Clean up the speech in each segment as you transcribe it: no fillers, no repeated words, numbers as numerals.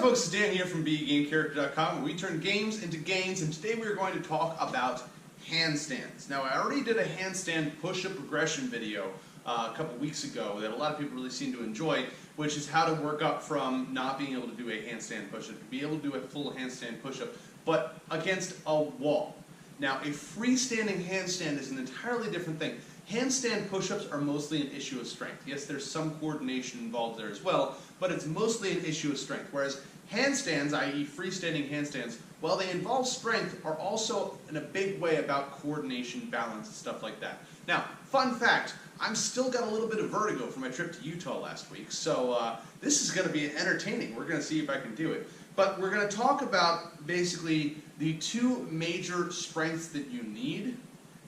folks, it's Dan here from BeGameCharacter.com, where we turn games into gains, and today we are going to talk about handstands. Now, I already did a handstand push-up regression video a couple weeks ago that a lot of people really seem to enjoy, which is how to work up from not being able to do a handstand push-up to be able to do a full handstand push-up, but against a wall. Now, a freestanding handstand is an entirely different thing. Handstand push-ups are mostly an issue of strength. Yes, there's some coordination involved there as well, but it's mostly an issue of strength. Whereas handstands, i.e. freestanding handstands, while they involve strength, are also in a big way about coordination, balance, and stuff like that. Now, fun fact, I'm still got a little bit of vertigo from my trip to Utah last week, so this is going to be entertaining. We're going to see if I can do it. But we're going to talk about basically the two major strengths that you need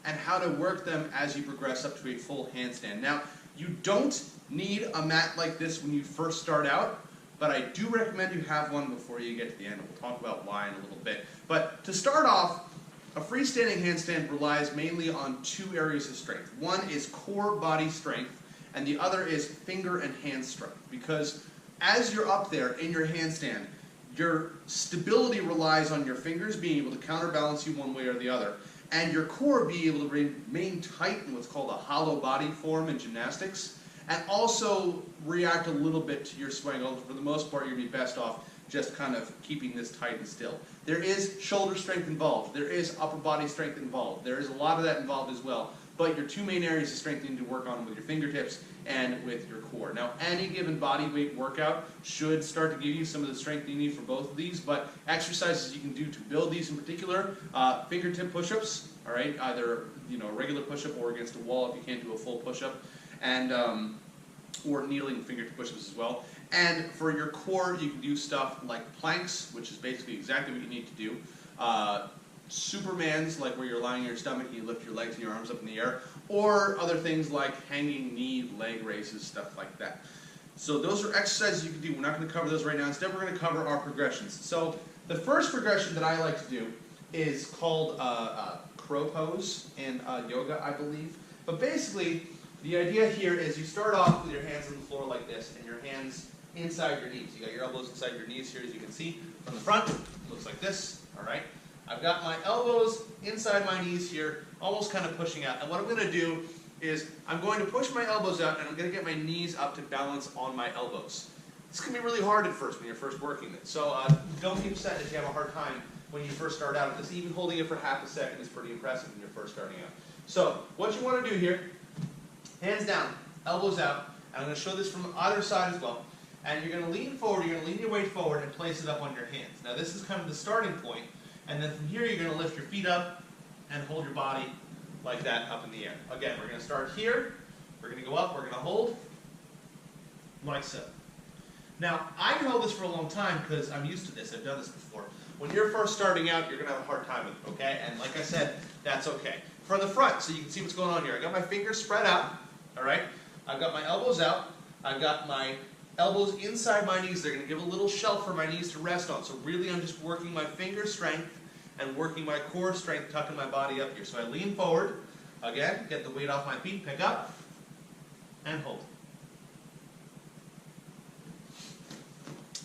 and how to work them as you progress up to a full handstand. Now, you don't need a mat like this when you first start out, but I do recommend you have one before you get to the end. We'll talk about why in a little bit. But to start off, a freestanding handstand relies mainly on two areas of strength. One is core body strength, and the other is finger and hand strength. Because as you're up there in your handstand, your stability relies on your fingers being able to counterbalance you one way or the other, and your core being able to remain tight in what's called a hollow body form in gymnastics, and also react a little bit to your swing. Although for the most part, you're going to be best off just kind of keeping this tight and still. There is shoulder strength involved. There is upper body strength involved. There is a lot of that involved as well. But your two main areas of strength you need to work on with your fingertips and with your core. Now, any given body weight workout should start to give you some of the strength you need for both of these, but exercises you can do to build these in particular, fingertip push-ups, all right, either a regular push-up or against a wall if you can't do a full push-up, and or kneeling fingertip push-ups as well. And for your core, you can do stuff like planks, which is basically exactly what you need to do. Supermans, like where you're lying on your stomach and you lift your legs and your arms up in the air, or other things like hanging knee, leg raises, stuff like that. So those are exercises you can do. We're not going to cover those right now. Instead, we're going to cover our progressions. So the first progression that I like to do is called crow pose in yoga, I believe. But basically, the idea here is you start off with your hands on the floor like this, and your hands inside your knees. You got your elbows inside your knees here, as you can see from the front. It looks like this, all right? I've got my elbows inside my knees here, almost kind of pushing out. And what I'm going to do is I'm going to push my elbows out, and I'm going to get my knees up to balance on my elbows. This can be really hard at first when you're first working it. So don't be upset if you have a hard time when you first start out with this. Even holding it for half a second is pretty impressive when you're first starting out. So what you want to do here, hands down, elbows out, and I'm going to show this from either side as well. And you're going to lean forward, you're going to lean your weight forward and place it up on your hands. Now this is kind of the starting point. And then from here, you're going to lift your feet up and hold your body like that up in the air. Again, we're going to start here. We're going to go up. We're going to hold like so. Now, I've held this for a long time because I'm used to this. I've done this before. When you're first starting out, you're going to have a hard time with it, okay? And like I said, that's okay. From the front, so you can see what's going on here. I got my fingers spread out, all right? I've got my elbows out. I've got my elbows inside my knees. They're going to give a little shelf for my knees to rest on. So really, I'm just working my finger strength and working my core strength, tucking my body up here. So I lean forward, again, get the weight off my feet, pick up, and hold.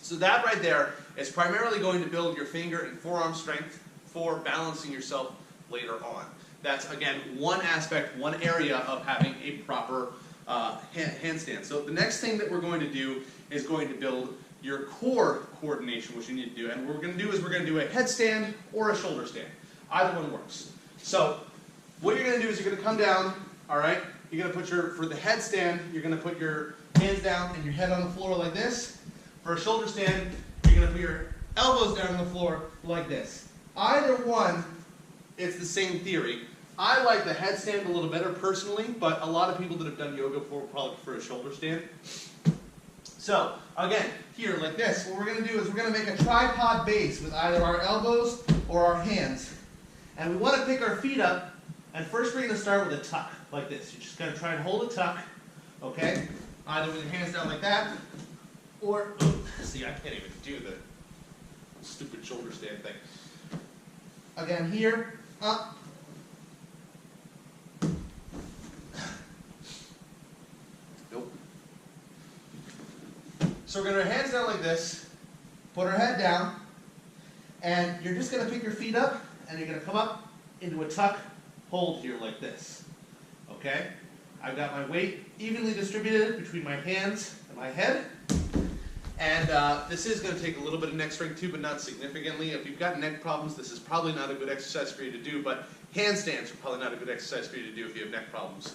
So that right there is primarily going to build your finger and forearm strength for balancing yourself later on. That's, again, one aspect, one area of having a proper handstand. So the next thing that we're going to do is going to build your core coordination, which you need to do. And what we're going to do is we're going to do a headstand or a shoulder stand. Either one works. So what you're going to do is you're going to come down, all right? You're going to put for the headstand, you're going to put your hands down and your head on the floor like this. For a shoulder stand, you're going to put your elbows down on the floor like this. Either one, it's the same theory. I like the headstand a little better personally, but a lot of people that have done yoga before probably prefer a shoulder stand. So, again, here, like this, what we're going to do is we're going to make a tripod base with either our elbows or our hands. And we want to pick our feet up, and first we're going to start with a tuck, like this. You're just going to try and hold a tuck, okay? Either with your hands down like that, or, see, I can't even do the stupid shoulder stand thing. Again, here, up. Nope. So we're going to have our hands down like this, put our head down, and you're just going to pick your feet up, and you're going to come up into a tuck hold here like this. Okay? I've got my weight evenly distributed between my hands and my head. And this is going to take a little bit of neck strength too, but not significantly. If you've got neck problems, this is probably not a good exercise for you to do, but handstands are probably not a good exercise for you to do if you have neck problems.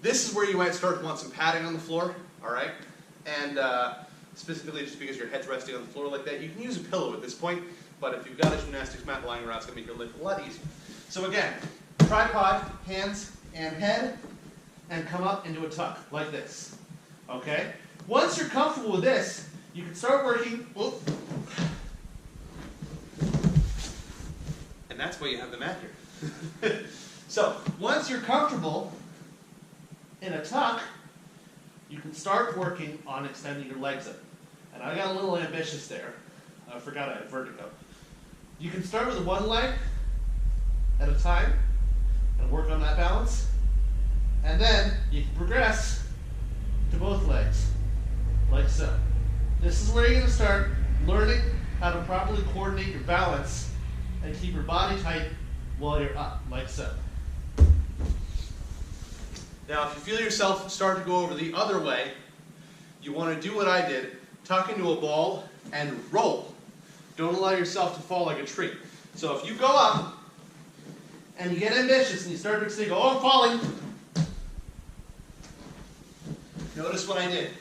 This is where you might start to want some padding on the floor, all right? And specifically just because your head's resting on the floor like that. You can use a pillow at this point, but if you've got a gymnastics mat lying around, it's going to make your lift a lot easier. So again, tripod, hands and head, and come up into a tuck like this, okay? Once you're comfortable with this, you can start working, and that's why you have the mat here. So once you're comfortable in a tuck, you can start working on extending your legs up. And I got a little ambitious there. I forgot I had vertigo. You can start with one leg at a time and work on that balance. And then you can progress to both legs, like so. This is where you're going to start learning how to properly coordinate your balance and keep your body tight while you're up, like so. Now, if you feel yourself start to go over the other way, you want to do what I did, tuck into a ball and roll. Don't allow yourself to fall like a tree. So if you go up and you get ambitious and you start to go, oh, I'm falling. Notice what I did.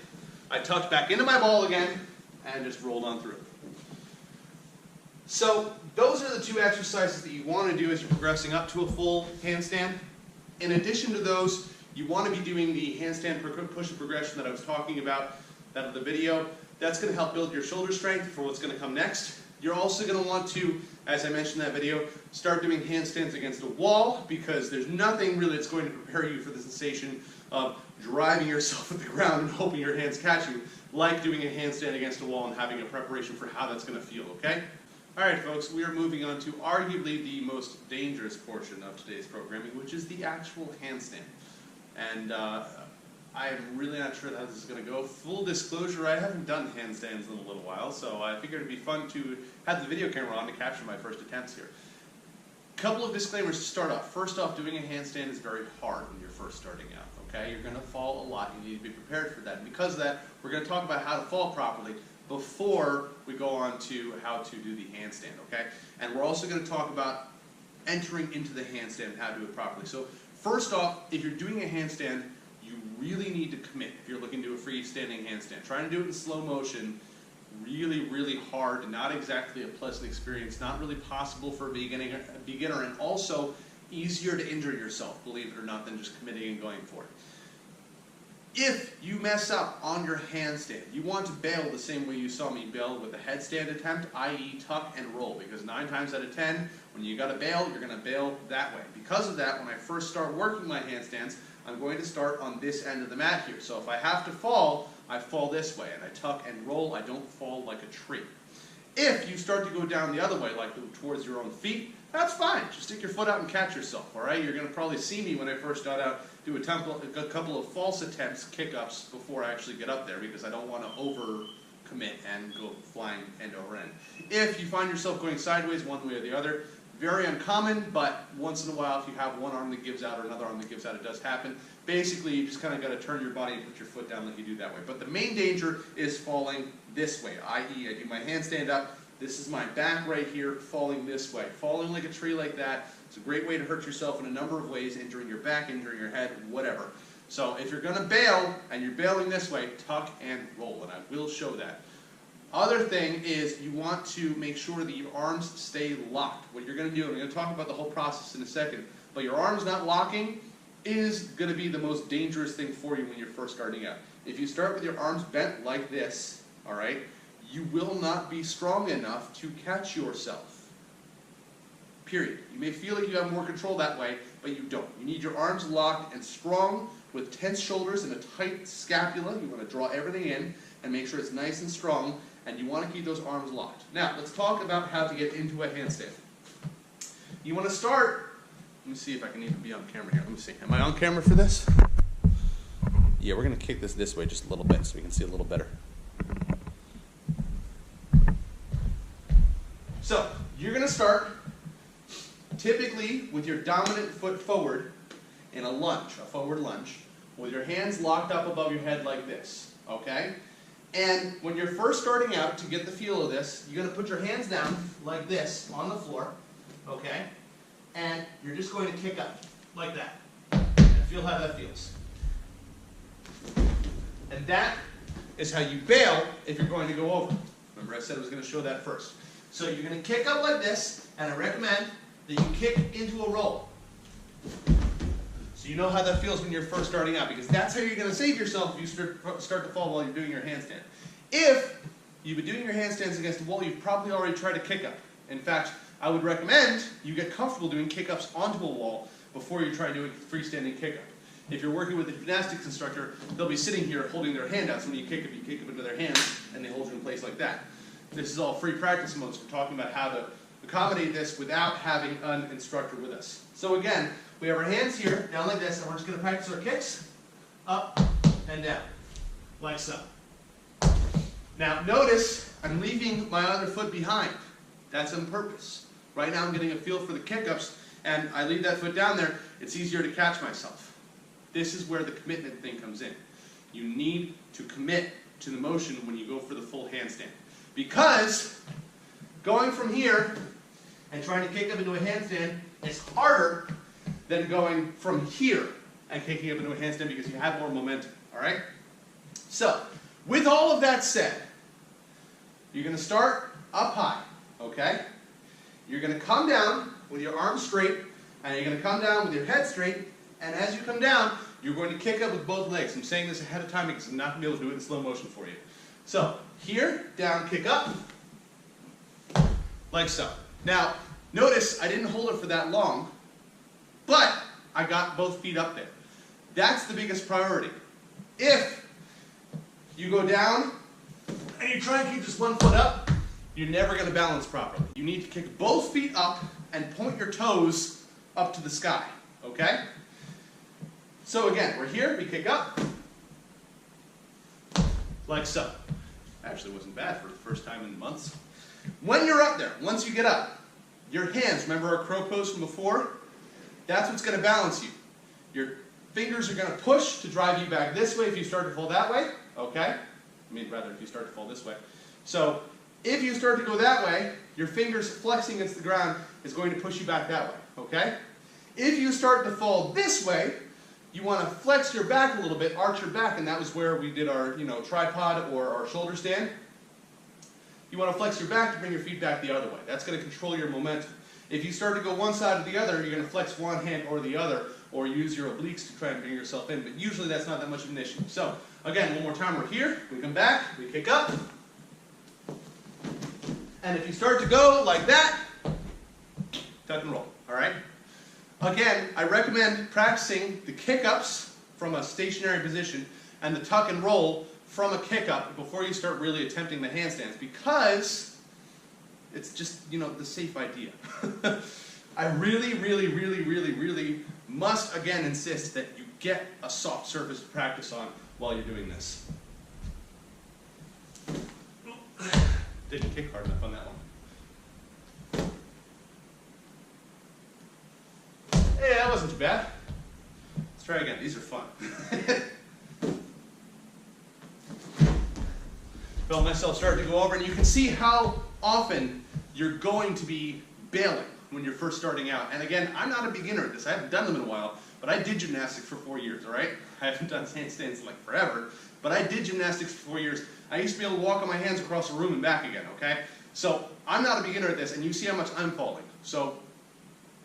I tucked back into my ball again and just rolled on through. So those are the two exercises that you want to do as you're progressing up to a full handstand. In addition to those, you want to be doing the handstand push-up progression that I was talking about, that of the video. That's going to help build your shoulder strength for what's going to come next. You're also going to want to, as I mentioned in that video, start doing handstands against a wall, because there's nothing really that's going to prepare you for the sensation of driving yourself at the ground and hoping your hands catch you, like doing a handstand against a wall and having a preparation for how that's going to feel, okay? All right, folks, we are moving on to arguably the most dangerous portion of today's programming, which is the actual handstand. And I am really not sure how this is going to go. Full disclosure, I haven't done handstands in a little while, so I figured it'd be fun to have the video camera on to capture my first attempts here. Couple of disclaimers to start off. First off, doing a handstand is very hard when you're first starting out, okay? You're going to fall a lot. You need to be prepared for that. And because of that, we're going to talk about how to fall properly before we go on to how to do the handstand, okay? And we're also going to talk about entering into the handstand and how to do it properly. So first off, if you're doing a handstand, you really need to commit if you're looking to do a freestanding handstand. Trying to do it in slow motion, really, really hard, not exactly a pleasant experience, not really possible for a beginner, and also easier to injure yourself, believe it or not, than just committing and going for it. If you mess up on your handstand, you want to bail the same way you saw me bail with a headstand attempt, i.e. tuck and roll, because 9 times out of 10, when you got to bail, you're going to bail that way. Because of that, when I first start working my handstands, I'm going to start on this end of the mat here. So if I have to fall, I fall this way, and I tuck and roll, I don't fall like a tree. If you start to go down the other way, like towards your own feet, that's fine. Just stick your foot out and catch yourself, all right? You're going to probably see me when I first start out do a couple of false attempts, kick-ups, before I actually get up there, because I don't want to over-commit and go flying end over end. If you find yourself going sideways one way or the other, very uncommon, but once in a while, if you have one arm that gives out or another arm that gives out, it does happen. Basically, you just kind of got to turn your body and put your foot down like you do that way. But the main danger is falling this way, i.e. I do my handstand up, this is my back right here, falling this way. Falling like a tree like that, it's a great way to hurt yourself in a number of ways, injuring your back, injuring your head, whatever. So if you're going to bail, and you're bailing this way, tuck and roll, and I will show that. Other thing is you want to make sure that your arms stay locked. What you're going to do, and I'm going to talk about the whole process in a second, but your arms not locking is going to be the most dangerous thing for you when you're first starting out. If you start with your arms bent like this, all right, you will not be strong enough to catch yourself. Period. You may feel like you have more control that way, but you don't. You need your arms locked and strong with tense shoulders and a tight scapula. You want to draw everything in and make sure it's nice and strong, and you want to keep those arms locked. Now, let's talk about how to get into a handstand. You want to start, let me see if I can even be on camera here. Let me see. Am I on camera for this? Yeah, we're going to kick this way just a little bit so we can see a little better. So you're going to start typically with your dominant foot forward in a lunge, a forward lunge, with your hands locked up above your head like this, okay? And when you're first starting out, to get the feel of this, you're going to put your hands down like this on the floor, okay? And you're just going to kick up like that. And feel how that feels. And that is how you bail if you're going to go over. Remember I said I was going to show that first. So you're going to kick up like this, and I recommend that you kick into a roll. So you know how that feels when you're first starting out, because that's how you're going to save yourself if you start to fall while you're doing your handstand. If you've been doing your handstands against the wall, you've probably already tried to kick up. In fact, I would recommend you get comfortable doing kick-ups onto a wall before you try doing freestanding kick-up. If you're working with a gymnastics instructor, they'll be sitting here holding their hand out, so when you kick up into their hands, and they hold you in place like that. This is all free practice modes. We're talking about how to accommodate this without having an instructor with us. So again, we have our hands here, down like this, and we're just going to practice our kicks, up and down, like so. Now notice, I'm leaving my other foot behind. That's on purpose. Right now I'm getting a feel for the kick-ups, and I leave that foot down there, it's easier to catch myself. This is where the commitment thing comes in. You need to commit to the motion when you go for the full handstand. Because going from here and trying to kick up into a handstand is harder than going from here and kicking up into a handstand because you have more momentum, all right? So, with all of that said, you're going to start up high, okay? You're going to come down with your arms straight, and you're going to come down with your head straight, and as you come down, you're going to kick up with both legs. I'm saying this ahead of time because I'm not going to be able to do it in slow motion for you. So, here, down, kick up, like so. Now, notice I didn't hold it for that long, but I got both feet up there. That's the biggest priority. If you go down and you try and keep just one foot up, you're never going to balance properly. You need to kick both feet up and point your toes up to the sky, okay? So again, we're here, we kick up, like so. Actually wasn't bad for the first time in months. When you're up there, once you get up, your hands, remember our crow pose from before? That's what's going to balance you. Your fingers are going to push to drive you back this way if you start to fall that way, okay? I mean, rather, if you start to fall this way. So, if you start to go that way, your fingers flexing against the ground is going to push you back that way, okay? If you start to fall this way, you want to flex your back a little bit, arch your back, and that was where we did our, tripod or our shoulder stand. You want to flex your back to bring your feet back the other way. That's going to control your momentum. If you start to go one side or the other, you're going to flex one hand or the other, or use your obliques to try and bring yourself in, but usually that's not that much of an issue. So, again, one more time, we're here, we come back, we kick up, and if you start to go like that, tuck and roll, all right? Again, I recommend practicing the kick-ups from a stationary position and the tuck and roll from a kick-up before you start really attempting the handstands, because it's just, the safe idea. I really, really, really, really, really must, again, insist that you get a soft surface to practice on while you're doing this. Didn't kick hard enough on that one. Hey, that wasn't too bad. Let's try again. These are fun. Felt myself starting to go over, and you can see how often you're going to be bailing when you're first starting out. And again, I'm not a beginner at this. I haven't done them in a while, but I did gymnastics for 4 years, all right? I haven't done handstands in like forever, but I did gymnastics for 4 years. I used to be able to walk on my hands across a room and back again, okay? So I'm not a beginner at this, and you see how much I'm falling. So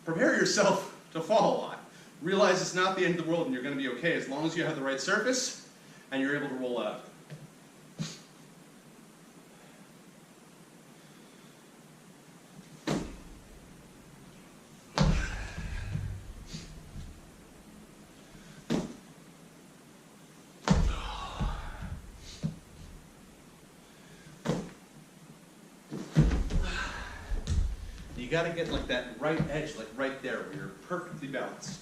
prepare yourself to fall a lot. Realize it's not the end of the world and you're going to be okay as long as you have the right surface and you're able to roll out. You got to get like that right edge, like right there, where you're perfectly balanced.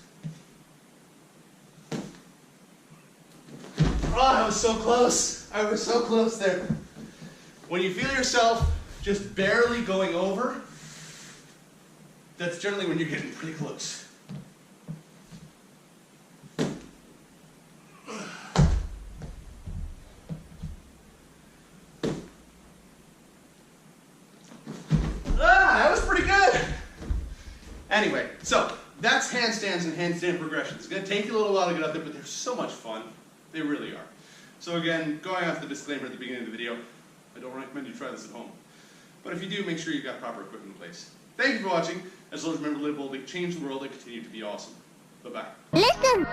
Oh, I was so close. I was so close there. When you feel yourself just barely going over, That's generally when you're getting pretty close. That was pretty good. Anyway, so that's handstands and handstand progressions. It's going to take you a little while to get out there, but they're so much fun. They really are. So again, going off the disclaimer at the beginning of the video, I don't recommend you try this at home. But if you do, make sure you've got proper equipment in place. Thank you for watching. As always, remember to live boldly, change the world, and continue to be awesome. Bye-bye. Listen.